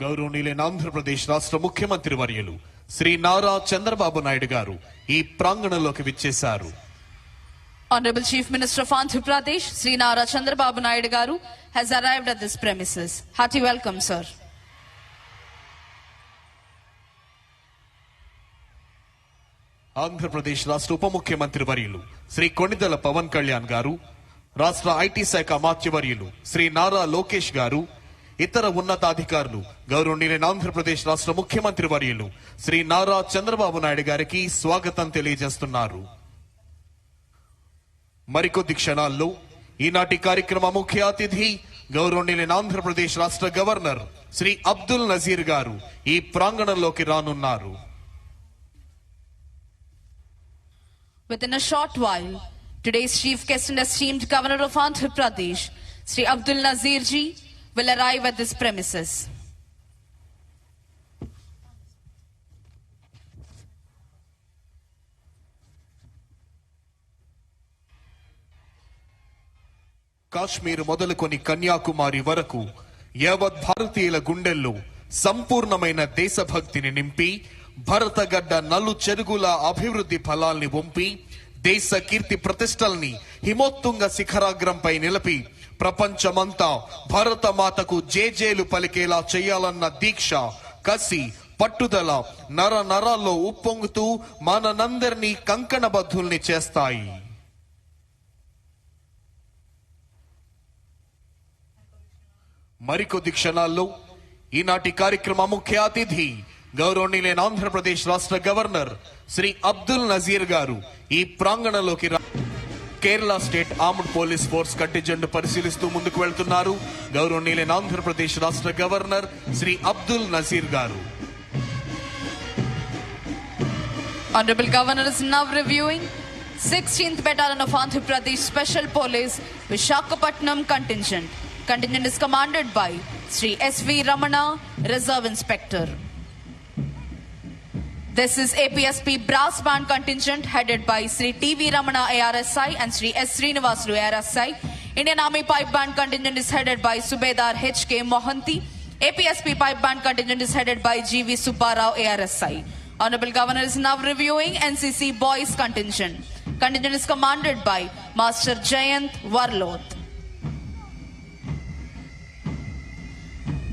గౌరవనీయులైన ఆంధ్రప్రదేశ్ రాష్ట్ర ముఖ్యమంత్రి వర్యులు శ్రీ నారా చంద్రబాబు నాయుడు గారు ఈ ప్రాంగణంలోకి విచ్చేశారు. Honorable Chief Minister of Andhra Pradesh, Sri Nara Chandrababu Naidu Garu, has arrived at this premises. Hearty welcome, sir. Andhra Pradesh రాష్ట్ర ఉప ముఖ్యమంత్రి వర్యులు శ్రీ కొణిదెల పవన్ కళ్యాణ్ గారు, రాష్ట్ర ఐటీ శాఖ అమాత్యవర్యులు శ్రీ నారా లోకేష్ గారు, ఇతర ఉన్నతాధికారులు గౌరవనీయులైన ఆంధ్రప్రదేశ్ రాష్ట్ర ముఖ్యమంత్రి వర్యులు శ్రీ నారా చంద్రబాబు నాయుడు గారికి స్వాగతం తెలియజేస్తున్నారు. మరికొద్ది క్షణాల్లో ఈనాటి కార్యక్రమ ముఖ్య అతిథి గౌరవనీయులైన ఆంధ్రప్రదేశ్ రాష్ట్ర గవర్నర్ శ్రీ అబ్దుల్ నజీర్ గారు ఈ ప్రాంగణంలోకి రానున్నారు. Within a short while, today's chief guest and esteemed governor of Andhra Pradesh, Sri Abdul Nazir ji, will arrive at this premises. Kashmir మొదలుకొని కన్యాకుమారి వరకు యావత్ భారతీయుల గుండెల్లో సంపూర్ణమైన దేశభక్తిని నింపి భరతగడ్డ నలు చెరుగుల అభివృద్ధి ఫలాల్ని వంపి దేశ కీర్తి ప్రతిష్టల్ని హిమోత్తుంగ శిఖరాగ్రంపై నిలిపి ప్రపంచమంతా భారత మాతకు జేజేలు పలికేలా చేయాలన్న దీక్ష, కసి, పట్టుదల నర నరాల్లో ఉప్పొంగుతూ మనందరినీ కంకణబద్ధుల్ని చేస్తాయి. మరికొద్ది క్షణాల్లో ఈనాటి కార్యక్రమ ముఖ్య అతిథి గౌరవనీయులైన ఆంధ్రప్రదేశ్ రాష్ట్ర గవర్నర్ శ్రీ అబ్దుల్ నజీర్ గారు ఈ ప్రాంగణంలోకి Kerala state armed police force contingent పరిశీలిస్తూ ముందుకు వెళ్తున్నారు. గౌరవనీయులైన ఆంధ్రప్రదేశ్ రాష్ట్ర గవర్నర్ శ్రీ అబ్దుల్ నజీర్ గారు. Honorable Governor is now reviewing 16th Battalion of Andhra Pradesh Special Police Visakhapatnam contingent. Contingent is commanded by Sri S.V. Ramana, Reserve Inspector. This is APSP Brass Band contingent headed by Sri T.V. Ramana ARSI and Sri S. Srinivasulu ARSI. Indian Army Pipe Band contingent is headed by Subedar H.K. Mohanty. APSP Pipe Band contingent is headed by G.V. Subbarao ARSI. Honorable Governor is now reviewing NCC Boys contingent. Contingent is commanded by Master Jayant Warloth.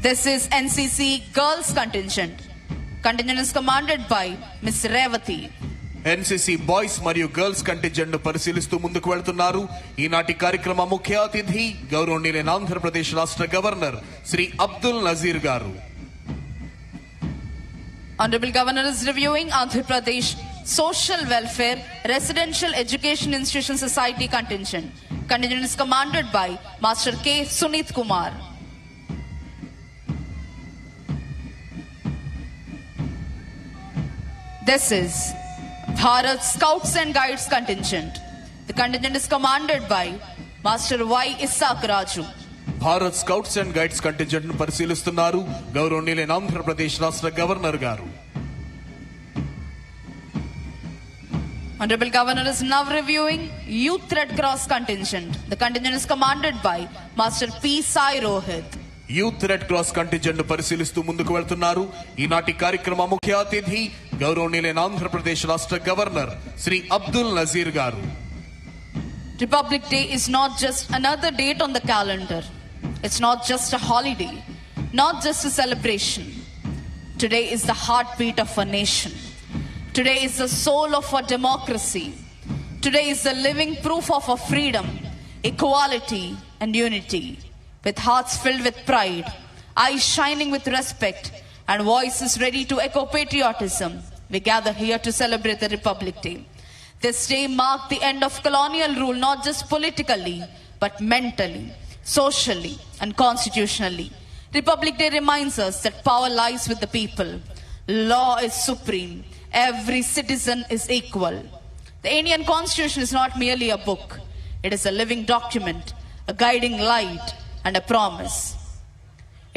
This is NCC Girls contingent. Contingent is commanded by Miss Revati. NCC boys మరియు girls contingent పరిశీలిస్తూ ముందుకు వెళ్తున్నారు. ఈనాటి కార్యక్రమ ముఖ్య అతిథి గౌరవనీయులైన ఆంధ్రప్రదేశ్ రాష్ట్ర గవర్నర్ శ్రీ అబ్దుల్ నజీర్ గారు. Honorable Governor is reviewing Andhra Pradesh Social Welfare Residential Education Institution Society contingent. Contingent is commanded by Master K. Sunit Kumar. This is Bharat Scouts and Guides contingent. The contingent is commanded by Master Y. Isaac Raju. Bharat scouts and guides contingent పరిశీలిస్తున్నారు గౌరవనీయులైన ఆంధ్రప్రదేశ్ రాష్ట్ర governor గారు. Honorable Governor is now reviewing Youth Red Cross contingent. The contingent is commanded by Master P. Sai Rohit. Youth red cross contingent పరిశీలిస్తూ ముందుకు వెళ్తున్నారు. ఈనాటి కార్యక్రమ ముఖ్య అతిథి గౌరవనీయులైన ఆంధ్రప్రదేశ్ రాష్ట్ర గవర్నర్ శ్రీ అబ్దుల్ నజీర్ గారు. Republic Day is not just another date on the calendar. It's not just a holiday, not just a celebration. Today is the heartbeat of a nation. Today is the soul of our democracy. Today is the living proof of our freedom, equality, and unity. With hearts filled with pride, eyes shining with respect, and voices ready to echo patriotism, we gather here to celebrate the Republic Day. This day marked the end of colonial rule, not just politically, but mentally, socially, and constitutionally. Republic Day reminds us that power lies with the people. Law is supreme. Every citizen is equal. The Indian Constitution is not merely a book. It is a living document, a guiding light, and a promise.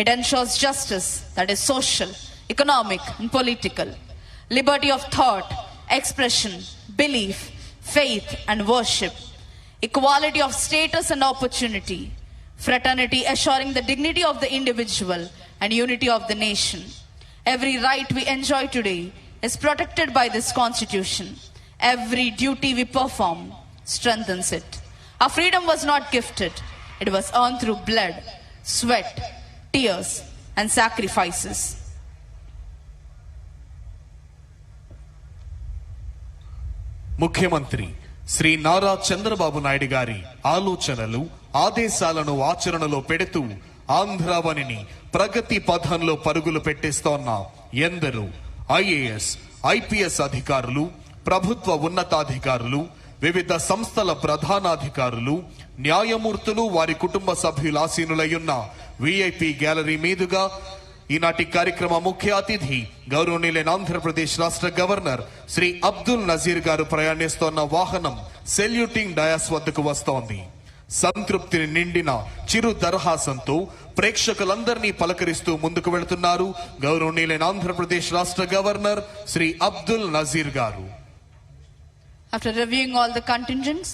It ensures justice that is social, economic, and political. Liberty of thought, expression, belief, faith, and worship. Equality of status and opportunity. Fraternity assuring the dignity of the individual and unity of the nation. Every right we enjoy today is protected by this Constitution. Every duty we perform strengthens it. Our freedom was not gifted. It was earned through blood, sweat, tears, and sacrifices. ముఖ్యమంత్రి శ్రీ నారా చంద్రబాబు నాయుడు గారి ఆలోచనలు ఆదేశాలను ఆచరణలో పెడుతూ ఆంధ్రావనిని ప్రగతి పథంలో పరుగులు పెట్టిస్తోన్న ఎందరో IAS IPS అధికారులు, ప్రభుత్వ ఉన్నతాధికారులు, వివిధ సంస్థల ప్రధానాధికారులు, న్యాయమూర్తులు, వారి కుటుంబ సభ్యులు ఆసీనులయ్యున్న విఐపి గ్యాలరీ మీదుగా ఈనాటి కార్యక్రమ ముఖ్య అతిథి గౌరవనీయులైన ఆంధ్రప్రదేశ్ రాష్ట్ర గవర్నర్ శ్రీ అబ్దుల్ నజీర్ గారు ప్రయాణిస్తోన్న వాహనం సెల్యూటింగ్ డయాస్ వద్దకు వస్తోంది. సంతృప్తిని నిండిన చిరు దరహాసంతో ప్రేక్షకులందరినీ పలకరిస్తూ ముందుకు వెళుతున్నారు గౌరవనీయులైన ఆంధ్రప్రదేశ్ రాష్ట్ర గవర్నర్ శ్రీ అబ్దుల్ నజీర్ గారు. After reviewing all the contingents,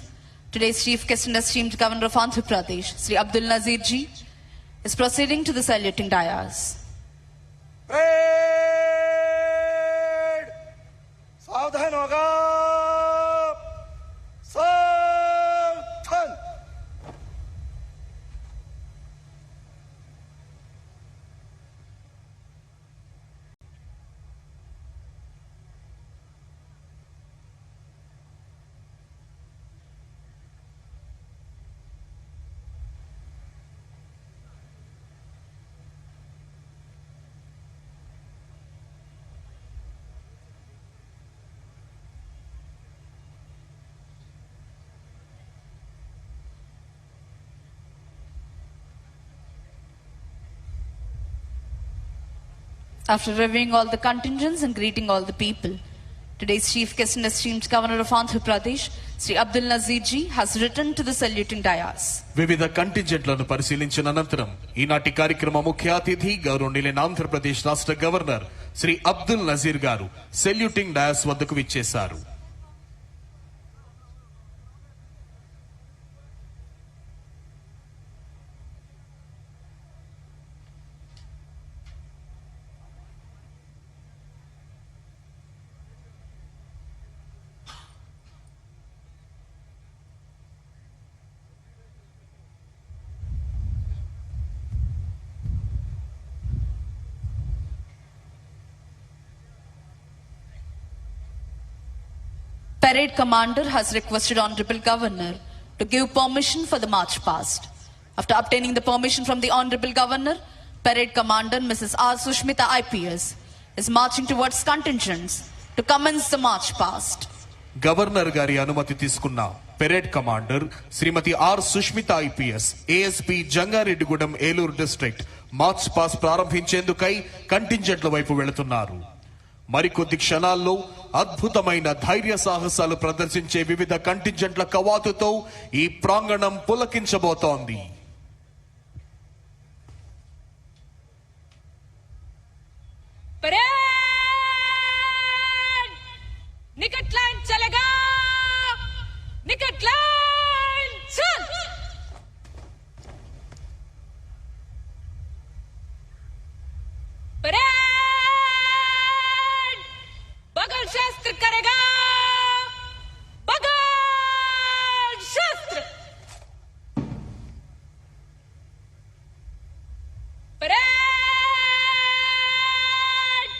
today's chief guest and esteemed governor of Andhra Pradesh, Sri Abdul Nazir ji, is proceeding to the saluting dais. सावधान होगा, सावधान. After reviewing all the contingents and greeting all the people, today's chief guest and esteemed governor of Andhra Pradesh, Sri Abdul Nazir ji, has returned to the saluting dais. వివిధ కంటింజెంట్లను పరిశీలించిన అనంతరం ఈనాటి కార్యక్రమ ముఖ్య అతిథి గౌరవనీయులైన ఆంధ్రప్రదేశ్ రాష్ట్ర గవర్నర్ శ్రీ అబ్దుల్ నజీర్ గారు సెల్యూటింగ్ డయాస్ వద్దకు విచ్చేశారు. Parade commander has requested Honorable Governor to give permission for the march past. After obtaining the permission from the Honorable Governor, Parade Commander Mrs. R. Sushmita IPS is marching towards contingents to commence the march past. Governor గారి అనుమతి తీసుకున్న parade commander Shrimati R Sushmita IPS ASP Jangareddygudem Eluru district march past ప్రారంభించేందుకై కంటింజెంట్ల వైపు వెళుతున్నారు. మరికొద్ది క్షణాల్లో అద్భుతమైన ధైర్య సాహసాలు ప్రదర్శించే వివిధ కంటింజెంట్ల కవాతుతో ఈ ప్రాంగణం పులకించబోతోంది. निकट लाइन चलेगा, निकट लाइन चल. परेड बगल शस्त्र करेगा, बगल शस्त्र. परेड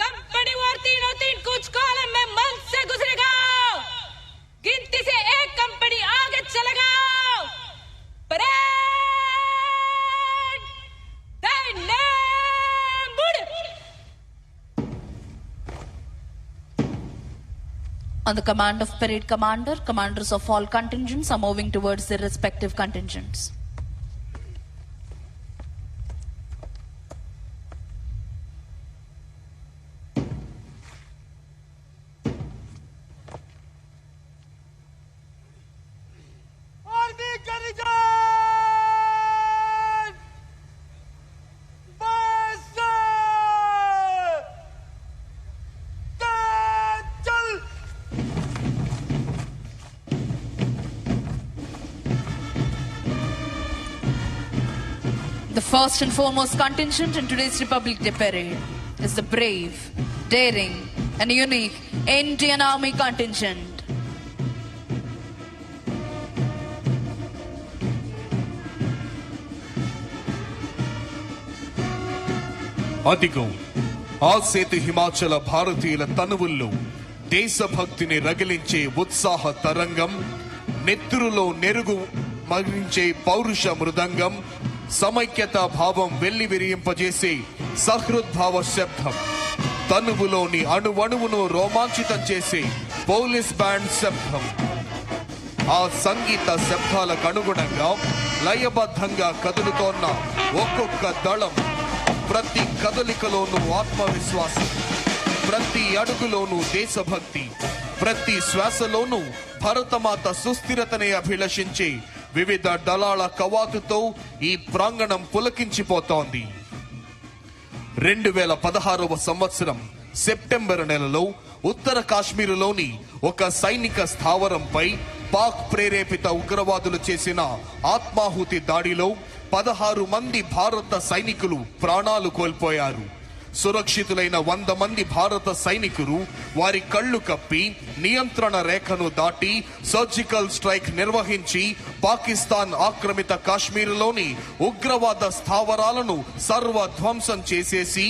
कंपनी वार 303 कुछ कॉलम में मन से गुजरेगा. गिनती से एक कंपनी आगे चलेगा. परेड दाहिने मुड़. On the command of Parade Commander, commanders of all contingents are moving towards their respective contingents. Army करी जान, बस चल. The first and foremost contingent in today's Republic Day parade is the brave, daring, and unique Indian Army contingent. అదిగో ఆ సేతు హిమాచల భారతీయుల తనువుల్లో దేశభక్తిని రగిలించే ఉత్సాహ తరంగం, నెత్తురులో నెరుగు మరించే పౌరుష మృదంగం, సమైక్యతా భావం వెల్లివిరియింపజేసే సహృద్భావ శబ్దం, తనువులోని అణువణువును రోమాంచితం చేసే పోలీస్ బ్యాండ్ శబ్దం. ఆ సంగీత శబ్దాలకు అనుగుణంగా లయబద్ధంగా కదులుతోన్న ఒక్కొక్క దళం, ప్రతి కదలికలోనూ ఆత్మవిశ్వాసం, ప్రతి అడుగులోనూ దేశభక్తి, ప్రతి శ్వాసలోనూ భరతమాత సుస్థిరతనే అభిలషించే వివిధ దళాల కవాతుతో ఈ ప్రాంగణం పులకించిపోతోంది. 2016వ సంవత్సరం సెప్టెంబర్ నెలలో ఉత్తర కాశ్మీరులోని ఒక సైనిక స్థావరంపై పాక్ ప్రేరేపిత ఉగ్రవాదులు చేసిన ఆత్మాహుతి దాడిలో 16 మంది భారత సైనికులు ప్రాణాలు కోల్పోయారు. సురక్షితులైన 100 మంది భారత సైనికులు వారి కళ్ళు కప్పి నియంత్రణ రేఖను దాటి సర్జికల్ స్ట్రైక్ నిర్వహించి పాకిస్తాన్ ఆక్రమిత కాశ్మీరులోని ఉగ్రవాద స్థావరాలను సర్వధ్వంసం చేసేసి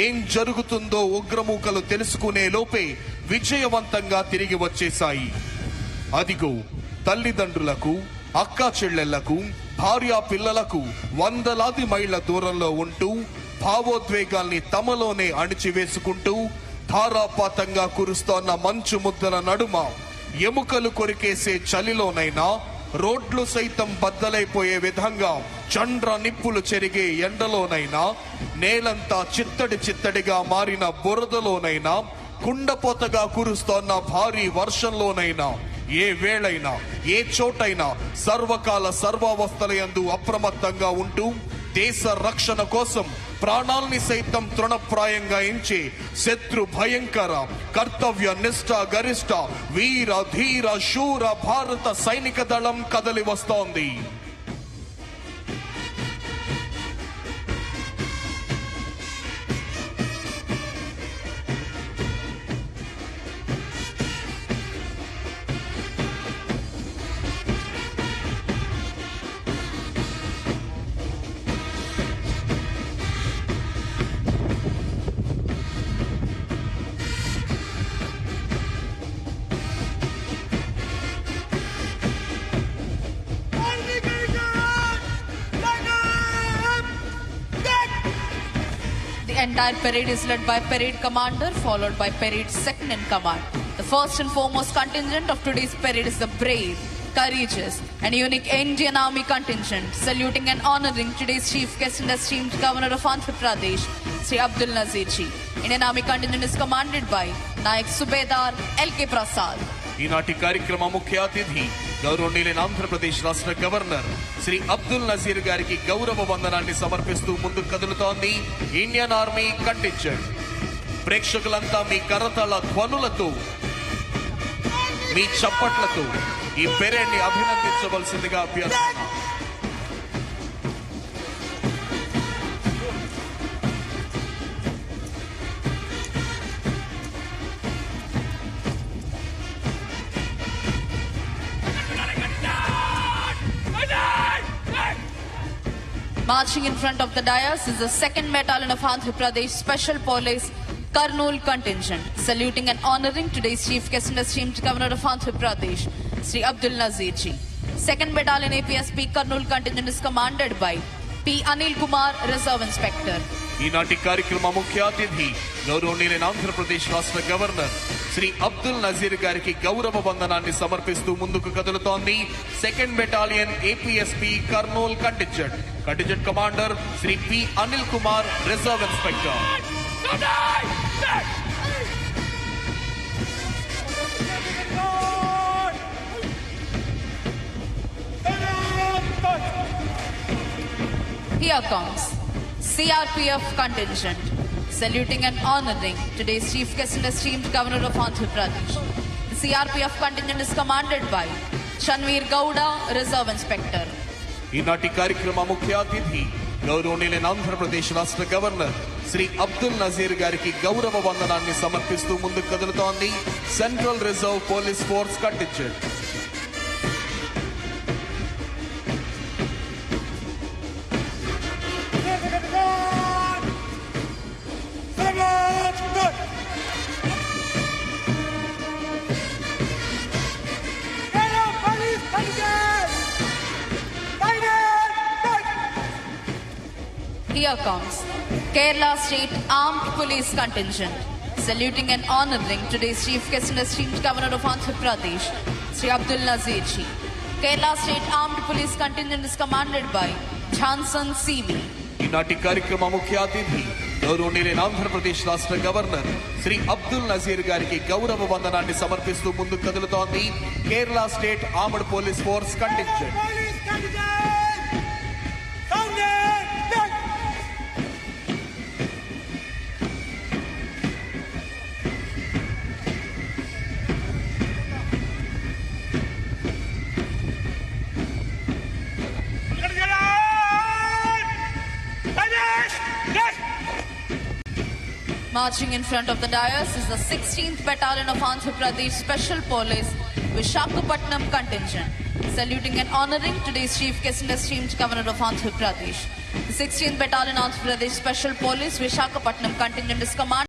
ఏం జరుగుతుందో ఉగ్రమూకలు తెలుసుకునే లోపే విజయవంతంగా తిరిగి వచ్చేశాయి. అదిగో తల్లిదండ్రులకు, అక్కా చెల్లెళ్లకు, భార్యా పిల్లలకు వందలాది మైళ్ల దూరంలో ఉంటూ భావోద్వేగాల్ని తమలోనే అణిచివేసుకుంటూ ధారాపాతంగా కురుస్తోన్న మంచు ముద్దల నడుమ ఎముకలు కొరికేసే చలిలోనైనా, రోడ్లు సైతం బద్దలైపోయే విధంగా చండ్ర నిప్పులు చెరిగే ఎండలోనైనా, నేలంతా చిత్తడి చిత్తడిగా మారిన బురదలోనైనా, కుండపోతగా కురుస్తోన్న భారీ వర్షంలోనైనా, ఏ వేళైనా ఏ చోటైనా సర్వకాల సర్వావస్థలయందు అప్రమత్తంగా ఉంటూ దేశ రక్షణ కోసం ప్రాణాల్ని సైతం తృణప్రాయంగా ఎంచే శత్రు భయంకర కర్తవ్య నిష్ఠ గరిష్ట వీర ధీర శూర భారత సైనిక దళం కదలి వస్తోంది. The entire parade is led by parade commander, followed by parade second in command. The first and foremost contingent of today's parade is the brave, courageous, and unique Indian Army contingent, saluting and honoring today's chief guest and esteemed Governor of Andhra Pradesh, Sri Abdul Nazir Ji. Indian Army contingent is commanded by Nayak Subedar L.K. Prasad. ఈనాటి కార్యక్రమ ముఖ్య అతిథి గౌరవనీయులైన ఆంధ్రప్రదేశ్ రాష్ట్ర governor Shri Abdul Nazir గారికి గౌరవ వందనాన్ని సమర్పిస్తూ ముందుకు కదులుతోంది ఇండియన్ ఆర్మీ కంటింజెంట్. ప్రేక్షకులంతా మీ కరతాళ ధ్వనులతో, మీ చప్పట్లతో ఈ పెరేడ్ ని అభినందించవలసిందిగా అభ్యర్థన. Marching in front of the dais is the 2nd Battalion of Andhra Pradesh Special Police Kurnool contingent, saluting and honoring today's chief guest and esteemed Governor of Andhra Pradesh, Sri Abdul Nazir Ji. 2nd Battalion APSP Kurnool contingent is commanded by P. Anil Kumar, Reserve Inspector. ఈనాటి కార్యక్రమ ముఖ్య అతిథి గౌరవనీయులైన ఆంధ్రప్రదేశ్ రాష్ట్ర governor Shri Abdul Nazir గారికి గౌరవ వందనాన్ని సమర్పిస్తూ ముందుకు కదులుతోంది 2nd battalion APSP Kurnool contingent. Contingent commander Shri P Anil Kumar, reserve inspector. Here comes CRPF contingent, saluting and honoring today's chief guest and esteemed Governor of Andhra Pradesh. The CRPF contingent is commanded by Chanveer Gowda, Reserve Inspector. ఈనాటి కార్యక్రమ ముఖ్య అతిథి గౌరవనీయులైన ఆంధ్రప్రదేశ్ రాష్ట్ర governor Shri Abdul Nazir గారికి గౌరవ వందనాన్ని సమర్పిస్తూ ముందుకు కదులుతోంది central reserve police force contingent. Here comes Kerala State Armed Police Contingent, saluting and honoring today's Chief Guest and esteemed Governor of Andhra Pradesh, Sri Abdul Nazir Ji. Kerala State Armed Police Contingent is commanded by Johnson C.V. ఈనాటి కార్యక్రమ ముఖ్య అతిథి గౌరవనీయులైన ఆంధ్రప్రదేశ్ రాష్ట్ర governor Shri Abdul Nazir గారికి గౌరవ వందనాన్ని సమర్పిస్తూ ముందుకు కదులుతోంది Kerala state armed police force contingent. Marching in front of the dais is the 16th Battalion of Andhra Pradesh Special Police Visakhapatnam Contingent, saluting and honoring today's Chief Guest and esteemed Governor of Andhra Pradesh. The 16th Battalion Andhra Pradesh Special Police Visakhapatnam Contingent is commanded